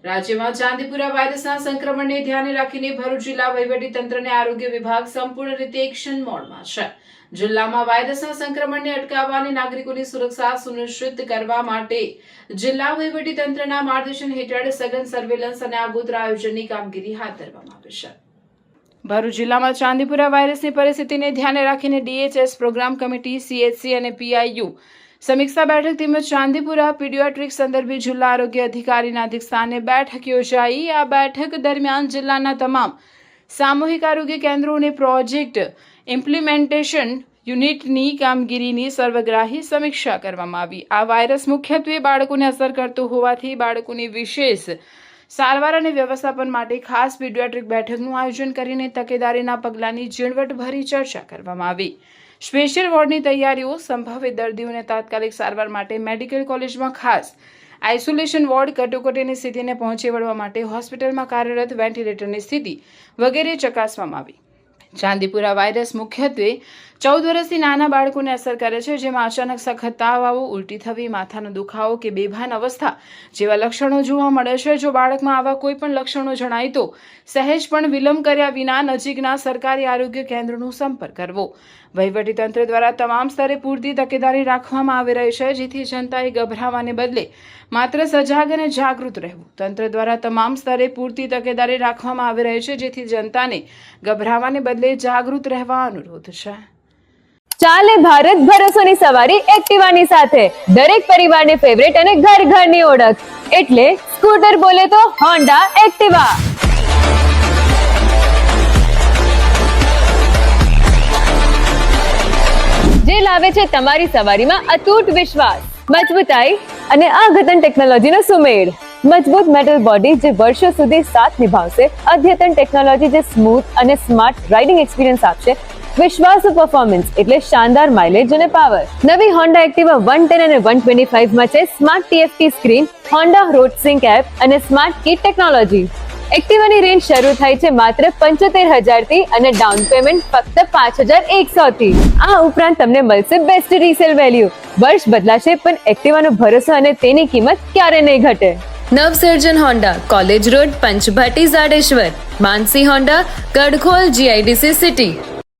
રાજ્યમાં ચાંદીપુરા વાયરસના સંક્રમણને ધ્યાને રાખીને ભરૂચ જિલ્લા વહીવટીતંત્ર અને આરોગ્ય વિભાગ સંપૂર્ણ રીતે એક્શન મોડમાં છે. જિલ્લામાં વાયરસના સંક્રમણને અટકાવવા અને નાગરિકોની સુરક્ષા સુનિશ્ચિત કરવા માટે જિલ્લા વહીવટીતંત્રના માર્ગદર્શન હેઠળ સઘન સર્વેલન્સ અને આગોતરા આયોજનની કામગીરી હાથ ધરવામાં આવી છે. ભરૂચ જિલ્લામાં ચાંદીપુરા વાયરસની પરિસ્થિતિને ધ્યાને રાખીને DHS પ્રોગ્રામ કમિટી, CHC અને PIU સમીક્ષા બેઠક તેમજ ચાંદીપુરા પીડિયાટ્રિક સંદર્ભે જિલ્લા આરોગ્ય અધિકારીના અધ્યક્ષસ્થાને બેઠક યોજાઈ. આ બેઠક દરમિયાન જિલ્લાના તમામ સામૂહિક આરોગ્ય કેન્દ્રો અને પ્રોજેક્ટ ઇમ્પ્લિમેન્ટેશન યુનિટની કામગીરીની સર્વગ્રાહી સમીક્ષા કરવામાં આવી. આ વાયરસ મુખ્યત્વે બાળકોને અસર કરતો હોવાથી બાળકોની વિશેષ સારવાર અને વ્યવસ્થાપન માટે ખાસ પીડિયાટ્રિક બેઠકનું આયોજન કરીને તકેદારીના પગલાંની ઝીણવટભરી ચર્ચા કરવામાં આવી. સ્પેશિયલ વોર્ડની તૈયારીઓ, સંભવિત દર્દીઓને તાત્કાલિક સારવાર માટે મેડિકલ કોલેજમાં ખાસ આઇસોલેશન વોર્ડ, કટોકટીની સ્થિતિને પહોંચી વળવા માટે હોસ્પિટલમાં કાર્યરત વેન્ટિલેટરની સ્થિતિ વગેરે ચકાસવામાં આવી. ચાંદીપુરા વાયરસ મુખ્યત્વે 14 વર્ષથી નાના બાળકોને અસર કરે છે, જેમાં અચાનક સખત તાવ આવવો, ઉલટી થવી, માથાનો દુખાવો કે બેભાન અવસ્થા જેવા લક્ષણો જોવા મળે છે. જો બાળકમાં આવા કોઈ પણ લક્ષણો જણાય તો સહેજ પણ વિલંબ કર્યા વિના નજીકના સરકારી આરોગ્ય કેન્દ્રનો સંપર્ક કરવો. વહીવટીતંત્ર દ્વારા તમામ સ્તરે પૂરતી તકેદારી રાખવામાં આવી રહી છે, જેથી જનતાએ ગભરાવાને બદલે માત્ર સજાગ અને જાગૃત રહેવું. તંત્ર દ્વારા તમામ સ્તરે પૂરતી તકેદારી રાખવામાં આવી રહી છે, જેથી જનતાને ગભરાવાને બદલે જાગૃત રહેવા અનુરોધ છે. ચાલે ભારત ભરોસાની સવારી એક્ટિવાની સાથે. દરેક પરિવારની ફેવરેટ અને ઘર ઘરની ઓળખ એટલે સ્કૂટર બોલે તો હોન્ડા એક્ટિવા. જે લાવે છે તમારી સવારીમાં અતૂટ વિશ્વાસ, મજબૂતાઈ અને અદ્યતન ટેકનોલોજીનો સુમેળ. મજબૂત મેટલ બોડી જે વર્ષો સુધી સાથ નિભાવશે, અદ્યતન ટેકનોલોજી જે સ્મૂથ અને સ્માર્ટ રાઇડિંગ એક્સપિરિયન્સ આપશે, વિશ્વાસુ પરફોર્મન્સ એટલે શાનદાર માઇલેજ અને પાવર. નવી હોન્ડા એક્ટિવા 110 અને 125 માં છે smart TFT screen, Honda road sync app અને સ્માર્ટ કી ટેકનોલોજી. એક્ટિવાની રેન્જ શરૂ થાય છે માત્ર 75,000 થી અને ડાઉન પેમેન્ટ ફક્ત 5,100 થી. આ ઉપરાંત તમને મળશે બેસ્ટ રીસેલ વેલ્યુ. વર્ષ બદલાશે પણ એક્ટિવાનો ભરોસો અને તેની કિંમત ક્યારે નહીં ઘટે. Navsarjan Honda, college road, Panchbhati, Zadeshwar. Mansi Honda, Kadkhol, GIDC city.